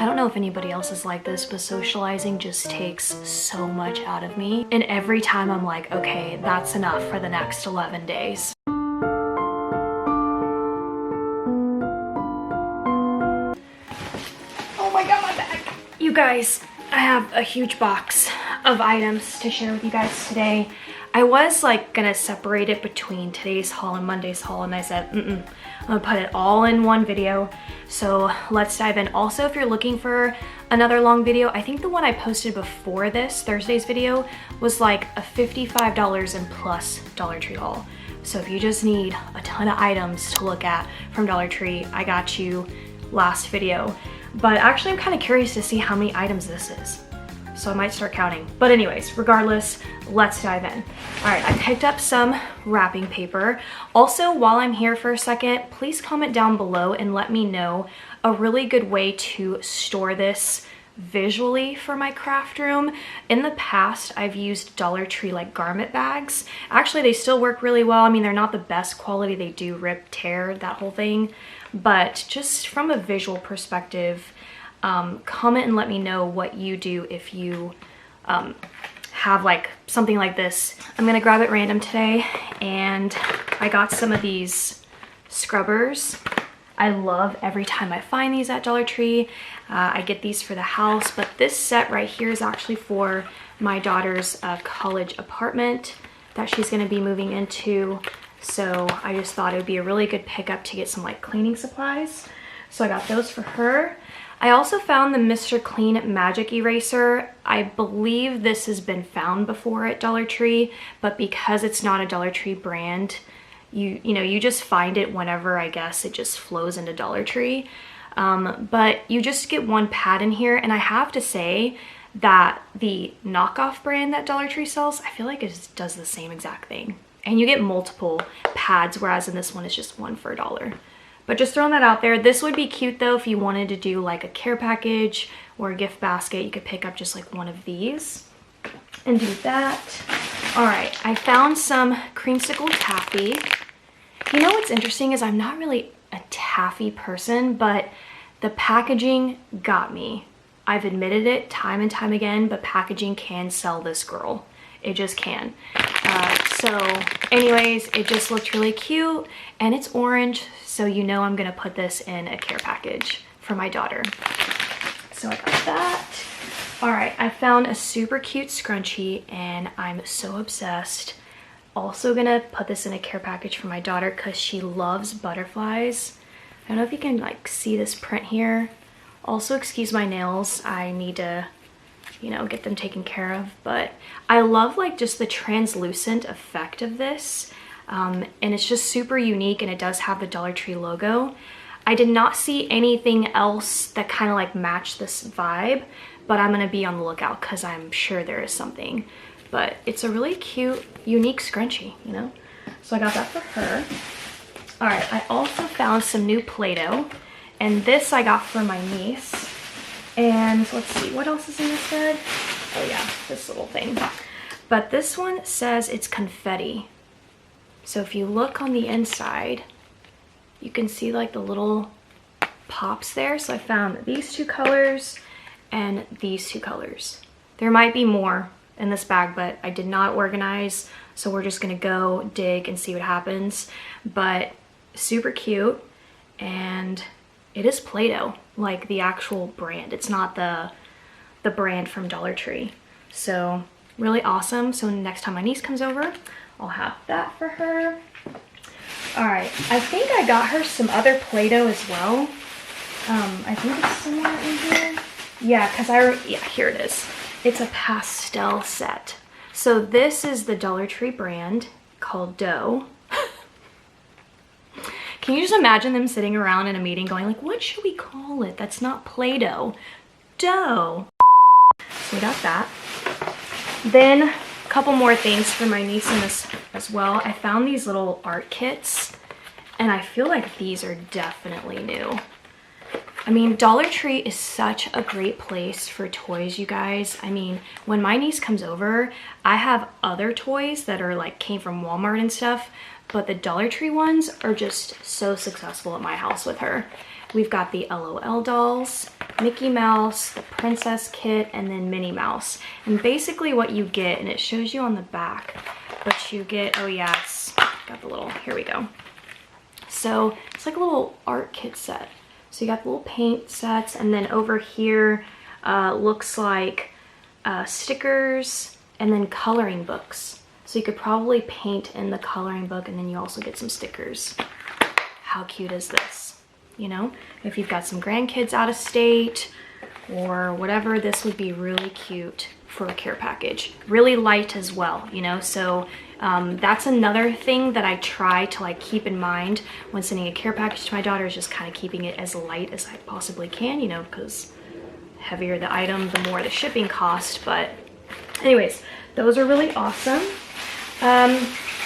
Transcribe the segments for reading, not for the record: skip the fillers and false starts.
I don't know if anybody else is like this, but socializing just takes so much out of me. And every time I'm like, okay, that's enough for the next 11 days. Oh my God, my bag. You guys, I have a huge box of items to share with you guys today. I was like gonna separate it between today's haul and Monday's haul, and I said, I'm gonna put it all in one video. So let's dive in. Also, if you're looking for another long video, I think the one I posted before this, Thursday's video, was like a $55 and plus Dollar Tree haul. So if you just need a ton of items to look at from Dollar Tree, I got you last video. But actually I'm kind of curious to see how many items this is. So I might start counting. But anyways, regardless, let's dive in. All right, I picked up some wrapping paper. Also, while I'm here for a second, please comment down below and let me know a really good way to store this visually for my craft room. In the past, I've used Dollar Tree like garment bags. Actually, they still work really well. I mean, they're not the best quality. They do rip, tear, that whole thing. But just from a visual perspective, comment and let me know what you do if you have like something like this. I'm gonna grab it random today, and I got some of these scrubbers. I love every time I find these at Dollar Tree. I get these for the house, but this set right here is actually for my daughter's college apartment that she's gonna be moving into. So I just thought it would be a really good pickup to get some like cleaning supplies. So I got those for her. I also found the Mr. Clean Magic Eraser. I believe this has been found before at Dollar Tree, but because it's not a Dollar Tree brand, you know, you just find it whenever, I guess, it just flows into Dollar Tree. But you just get one pad in here, and I have to say that the knockoff brand that Dollar Tree sells, I feel like it does the same exact thing. And you get multiple pads, whereas in this one it's just one for $1. But just throwing that out there. This would be cute though if you wanted to do like a care package or a gift basket. You could pick up just like one of these and do that. All right, I found some creamsicle taffy. You know what's interesting is I'm not really a taffy person, but the packaging got me. I've admitted it time and time again, but packaging can sell this girl. It just can. So anyways, it just looked really cute, and it's orange, so you know I'm gonna put this in a care package for my daughter. So I got that. All right, I found a super cute scrunchie, and I'm so obsessed. Also gonna put this in a care package for my daughter because she loves butterflies. I don't know if you can like see this print here. Also, excuse my nails. I need to, you know, get them taken care of, but I love like just the translucent effect of this, and it's just super unique, and it does have the Dollar Tree logo. I did not see anything else that kind of like matched this vibe, but I'm gonna be on the lookout because I'm sure there is something. But it's a really cute, unique scrunchie, you know? So I got that for her. All right, I also found some new Play-Doh, and this I got for my niece. And let's see, what else is in this bag? Oh yeah, this little thing. But this one says it's confetti. So if you look on the inside, you can see like the little pops there. So I found these two colors and these two colors. There might be more in this bag, but I did not organize. So we're just gonna go dig and see what happens. But super cute, and it is Play-Doh, like the actual brand. It's not the brand from Dollar Tree. So really awesome. So next time my niece comes over, I'll have that for her. All right, I think I got her some other Play-Doh as well. I think it's somewhere in here. Yeah, yeah, here it is. It's a pastel set. So this is the Dollar Tree brand called Dough. Can you just imagine them sitting around in a meeting going like, what should we call it? That's not Play-Doh. Dough. So we got that. Then a couple more things for my niece in this as well. I found these little art kits, and I feel like these are definitely new. I mean, Dollar Tree is such a great place for toys, you guys. I mean, when my niece comes over, I have other toys that are like came from Walmart and stuff, but the Dollar Tree ones are just so successful at my house with her. We've got the LOL dolls. Mickey Mouse, the Princess Kit, and then Minnie Mouse. And basically what you get, and it shows you on the back, but you get, oh yeah, it's got the little, here we go. So it's like a little art kit set. So you got the little paint sets, and then over here looks like stickers and then coloring books. So you could probably paint in the coloring book, and then you also get some stickers. How cute is this? You know, if you've got some grandkids out of state or whatever, this would be really cute for a care package. Really light as well, you know, so that's another thing that I try to like keep in mind when sending a care package to my daughter, is just kind of keeping it as light as I possibly can, you know, because heavier the item, the more the shipping cost. But anyways, those are really awesome.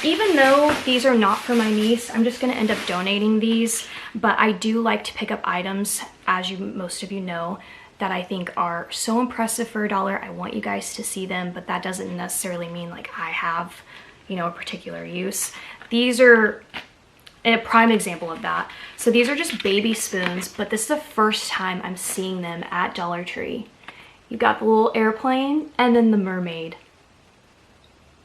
Even though these are not for my niece, I'm just going to end up donating these, but I do like to pick up items, as most of you know, that I think are so impressive for $1. I want you guys to see them, but that doesn't necessarily mean like I have, you know, a particular use. These are a prime example of that. So these are just baby spoons, but this is the first time I'm seeing them at Dollar Tree. You got the little airplane and then the mermaid.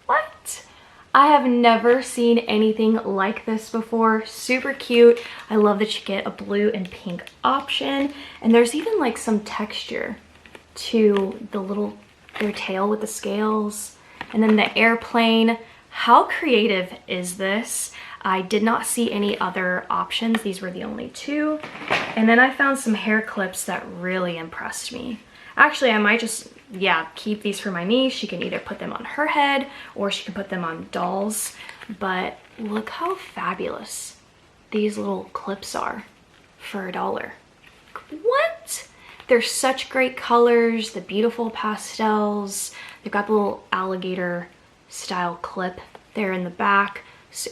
What? I have never seen anything like this before. Super cute. I love that you get a blue and pink option, and there's even like some texture to their tail with the scales, and then the airplane. How creative is this? I did not see any other options. These were the only two. And then I found some hair clips that really impressed me. Actually, I might just, yeah, keep these for my niece. She can either put them on her head or she can put them on dolls. But look how fabulous these little clips are for $1. What? They're such great colors, the beautiful pastels. They've got the little alligator style clip there in the back,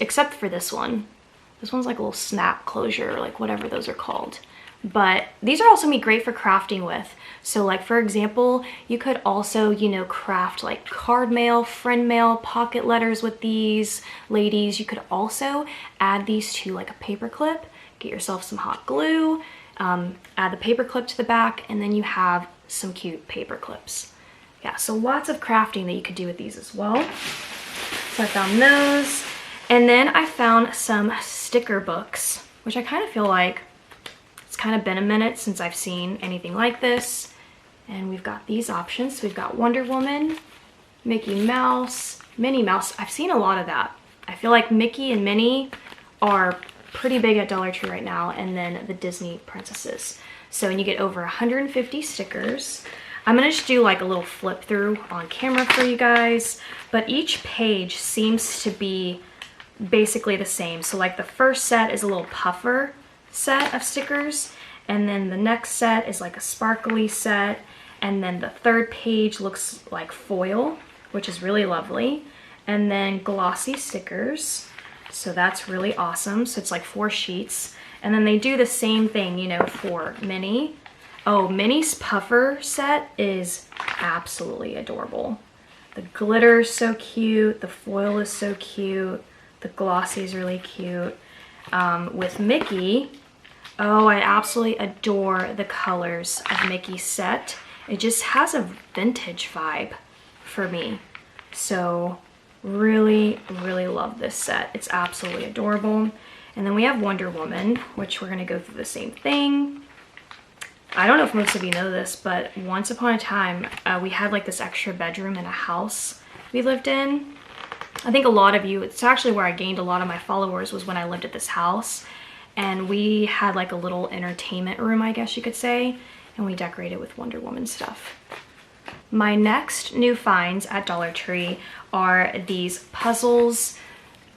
except for this one. This one's like a little snap closure, or like whatever those are called. But these are also gonna be great for crafting with. So like, for example, you could also, you know, craft like card mail, friend mail, pocket letters with these. Ladies, you could also add these to like a paper clip, get yourself some hot glue, add the paper clip to the back, and then you have some cute paper clips. Yeah, so lots of crafting that you could do with these as well. So I found those. And then I found some sticker books, which I kind of feel like it's kind of been a minute since I've seen anything like this. And we've got these options. So we've got Wonder Woman, Mickey Mouse, Minnie Mouse. I've seen a lot of that. I feel like Mickey and Minnie are pretty big at Dollar Tree right now, and then the Disney princesses. So, and you get over 150 stickers. I'm gonna just do like a little flip through on camera for you guys, but each page seems to be basically the same. So like the first set is a little puffer set of stickers, and then the next set is like a sparkly set, and then the third page looks like foil, which is really lovely, and then glossy stickers. So that's really awesome. So it's like 4 sheets, and then they do the same thing, you know, for Minnie. Oh, Minnie's puffer set is absolutely adorable. The glitter is so cute. The foil is so cute. The glossy is really cute. With Mickey, oh, I absolutely adore the colors of Mickey's set. It just has a vintage vibe for me. So really, really love this set. It's absolutely adorable. And then we have Wonder Woman, which we're gonna go through the same thing. I don't know if most of you know this, but once upon a time, we had like this extra bedroom in a house we lived in. I think a lot of you, it's actually where I gained a lot of my followers, was when I lived at this house. And we had like a little entertainment room, I guess you could say, and we decorated with Wonder Woman stuff. My next new finds at Dollar Tree are these puzzles.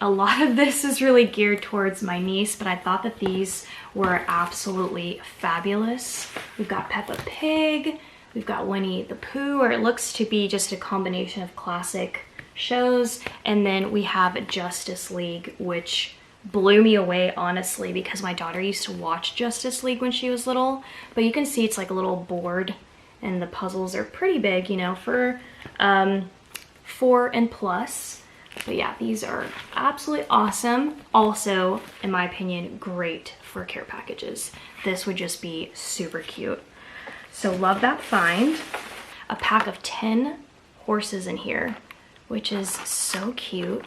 A lot of this is really geared towards my niece, but I thought that these were absolutely fabulous. We've got Peppa Pig, we've got Winnie the Pooh, or it looks to be just a combination of classic shows, and then we have Justice League, which blew me away, honestly, because my daughter used to watch Justice League when she was little. But you can see it's like a little board, and the puzzles are pretty big, you know, for 4 and plus. But yeah, these are absolutely awesome. Also, in my opinion, great for care packages. This would just be super cute. So love that find. A pack of 10 horses in here, which is so cute.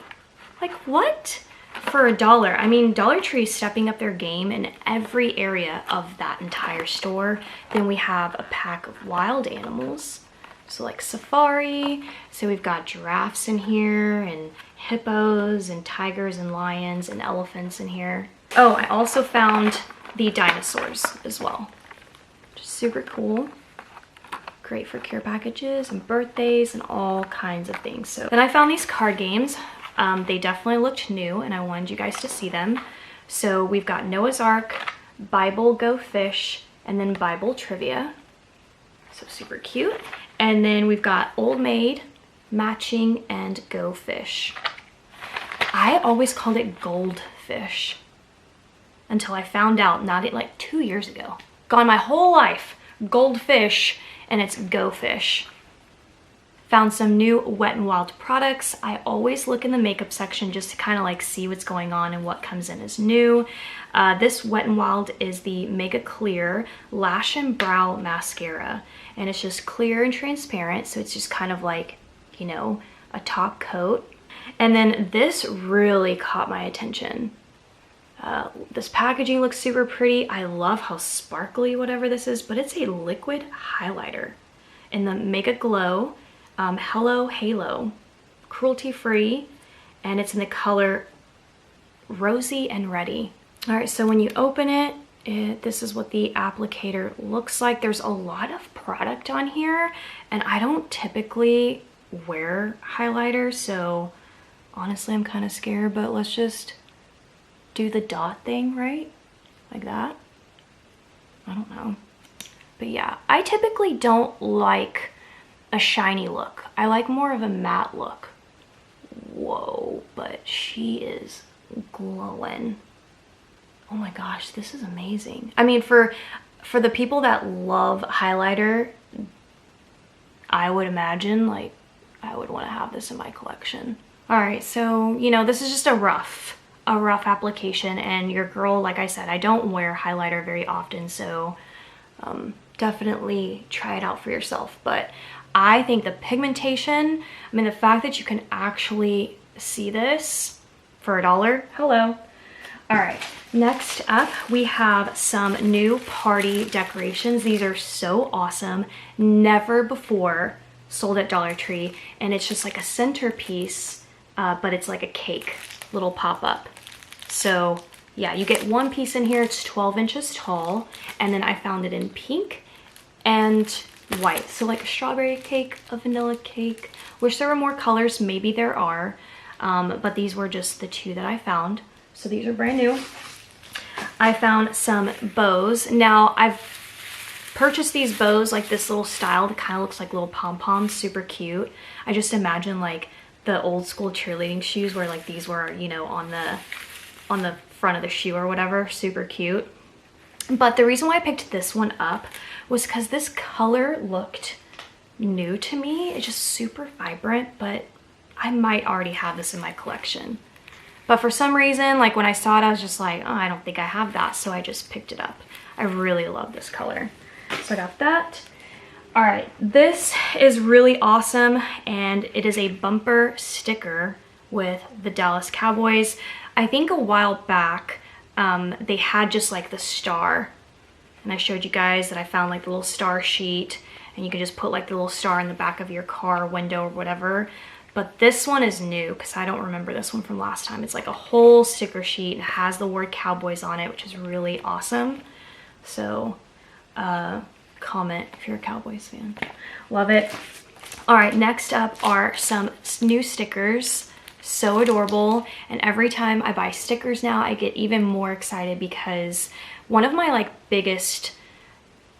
Like what? For $1. I mean, Dollar Tree is stepping up their game in every area of that entire store. Then we have a pack of wild animals. So like safari. So we've got giraffes in here and hippos and tigers and lions and elephants in here. Oh, I also found the dinosaurs as well. Just super cool. Great for care packages and birthdays and all kinds of things. So then I found these card games. They definitely looked new and I wanted you guys to see them. So we've got Noah's Ark, Bible Go Fish, and then Bible Trivia. So super cute. And then we've got Old Maid, Matching, and Go Fish. I always called it Goldfish until I found out, not like 2 years ago. Gone my whole life, Goldfish, and it's Go Fish. Found some new Wet n Wild products. I always look in the makeup section just to kind of like see what's going on and what comes in as new. This Wet n Wild is the Mega Clear Lash and Brow Mascara. And it's just clear and transparent. So it's just kind of like, you know, a top coat. And then this really caught my attention. This packaging looks super pretty. I love how sparkly whatever this is, but it's a liquid highlighter in the Mega Glow Hello Halo, cruelty free, and it's in the color Rosy and Ready. All right, so when you open it, this is what the applicator looks like. There's a lot of product on here, and I don't typically wear highlighter, so honestly, I'm kind of scared, but let's just do the dot thing, right? Like that. I don't know. But yeah, I typically don't like a shiny look. I like more of a matte look. Whoa, but she is glowing. Oh my gosh, this is amazing. I mean, for the people that love highlighter, I would imagine like I would want to have this in my collection. All right, so you know, this is just a rough application, and your girl, like I said, I don't wear highlighter very often, so definitely try it out for yourself. But I think the pigmentation, I mean, the fact that you can actually see this for $1, hello. All right, next up, we have some new party decorations. These are so awesome. Never before sold at Dollar Tree, and it's just like a centerpiece, but it's like a cake, little pop-up. So yeah, you get one piece in here. It's 12 inches tall, and then I found it in pink and white. So like a strawberry cake, a vanilla cake. Wish there were more colors, maybe there are, but these were just the two that I found. So these are brand new. I found some bows. Now I've purchased these bows, like this little style that kind of looks like little pom-poms, super cute. I just imagine like the old school cheerleading shoes where like these were, you know, on the front of the shoe or whatever, super cute. But the reason why I picked this one up was because this color looked new to me. It's just super vibrant, but I might already have this in my collection. But for some reason, like when I saw it, I was just like, oh, I don't think I have that. So I just picked it up. I really love this color. So I got that. All right, this is really awesome. And it is a bumper sticker with the Dallas Cowboys. I think a while back, they had just like the star. And I showed you guys that I found like the little star sheet, and you could just put like the little star in the back of your car window or whatever. But this one is new because I don't remember this one from last time. It's like a whole sticker sheet and has the word Cowboys on it, which is really awesome. So comment if you're a Cowboys fan. Love it. All right, next up are some new stickers. So adorable. And every time I buy stickers now, I get even more excited because one of my like biggest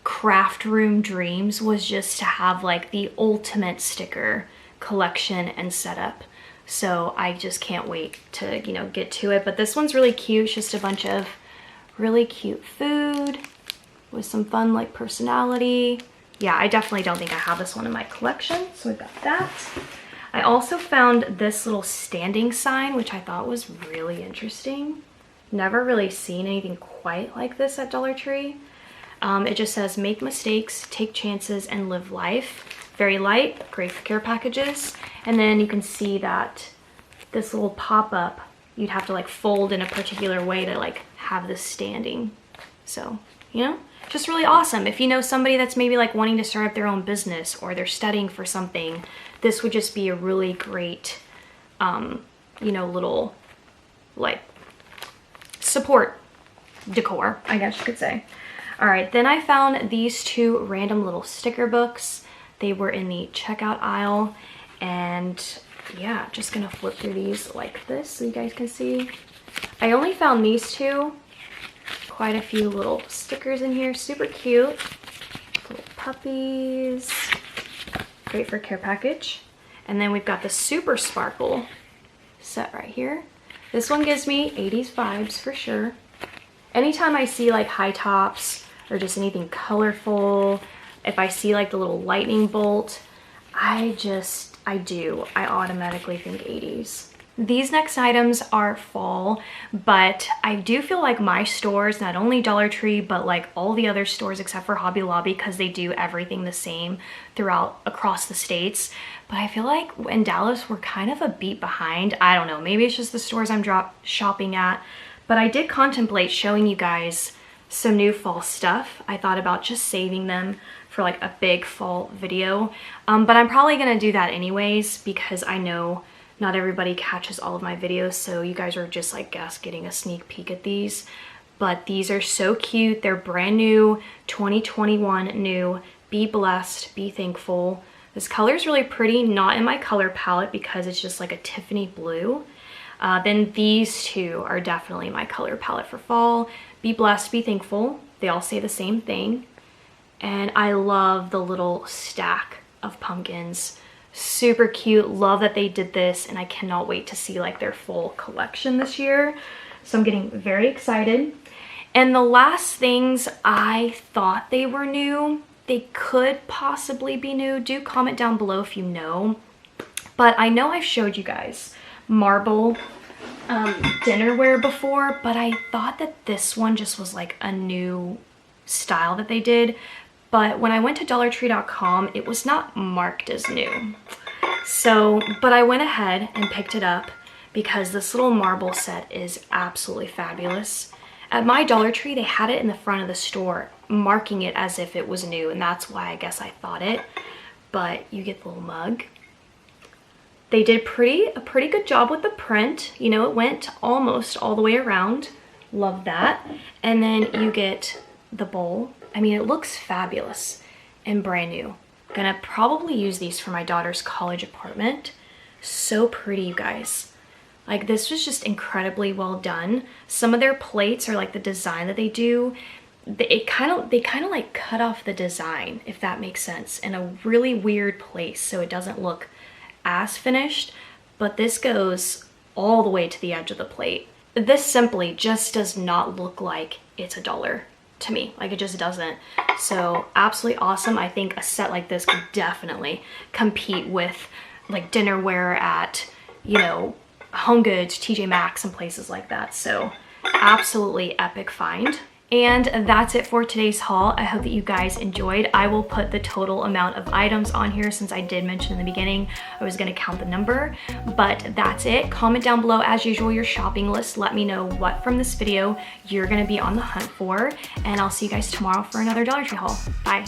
craft room dreams was just to have like the ultimate sticker collection and setup. So I just can't wait to, you know, get to it. But this one's really cute. It's just a bunch of really cute food with some fun like personality. Yeah, I definitely don't think I have this one in my collection. So we've got that. I also found this little standing sign, which I thought was really interesting. Never really seen anything quite like this at Dollar Tree. It just says make mistakes, take chances, and live life. Very light, great for care packages. And then you can see that this little pop-up, you'd have to like fold in a particular way to like have this standing. So, you know, just really awesome. If you know somebody that's maybe like wanting to start up their own business or they're studying for something, this would just be a really great, you know, little like support decor, I guess you could say. All right, then I found these two random little sticker books. They were in the checkout aisle, and yeah, just gonna flip through these like this so you guys can see. I only found these two. Quite a few little stickers in here, super cute. Little puppies, great for care package. And then we've got the Super Sparkle set right here. This one gives me 80s vibes for sure. Anytime I see like high tops or just anything colorful, if I see like the little lightning bolt, I automatically think 80s. These next items are fall, but I do feel like my stores, not only Dollar Tree, but like all the other stores except for Hobby Lobby, because they do everything the same across the states. But I feel like in Dallas, we're kind of a beat behind. I don't know, maybe it's just the stores I'm shopping at, but I did contemplate showing you guys some new fall stuff. I thought about just saving them for like a big fall video, but I'm probably gonna do that anyways because I know not everybody catches all of my videos, so you guys are just like getting a sneak peek at these. But these are so cute. They're brand new, 2021 new. Be blessed, be thankful. This color is really pretty, not in my color palette because it's just like a Tiffany blue. Then these two are definitely my color palette for fall. Be blessed, be thankful. They all say the same thing. And I love the little stack of pumpkins. Super cute. Love that they did this, and I cannot wait to see like their full collection this year. So I'm getting very excited. And the last things, I thought they were new. They could possibly be new. Do comment down below if you know. But I know I've showed you guys marble dinnerware before, but I thought that this one just was like a new style that they did. But when I went to dollartree.com, it was not marked as new. So, but I went ahead and picked it up because this little marble set is absolutely fabulous. At my Dollar Tree, they had it in the front of the store, marking it as if it was new, and that's why I guess I thought it. But you get the little mug. They did a pretty good job with the print. You know, it went almost all the way around. Love that. And then you get the bowl. I mean, it looks fabulous and brand new. Gonna probably use these for my daughter's college apartment. So pretty, you guys. Like, this was just incredibly well done. Some of their plates are like the design that they do. They kind of like cut off the design, if that makes sense, in a really weird place, so it doesn't look as finished. But this goes all the way to the edge of the plate. This simply just does not look like it's $1 to me. Like, it just doesn't. So absolutely awesome. I think a set like this could definitely compete with like dinnerware at, you know, Home Goods, TJ Maxx, and places like that. So absolutely epic find. And that's it for today's haul. I hope that you guys enjoyed. I will put the total amount of items on here since I did mention in the beginning I was gonna count the number, but that's it. Comment down below as usual your shopping list. Let me know what from this video you're gonna be on the hunt for, and I'll see you guys tomorrow for another Dollar Tree haul. Bye.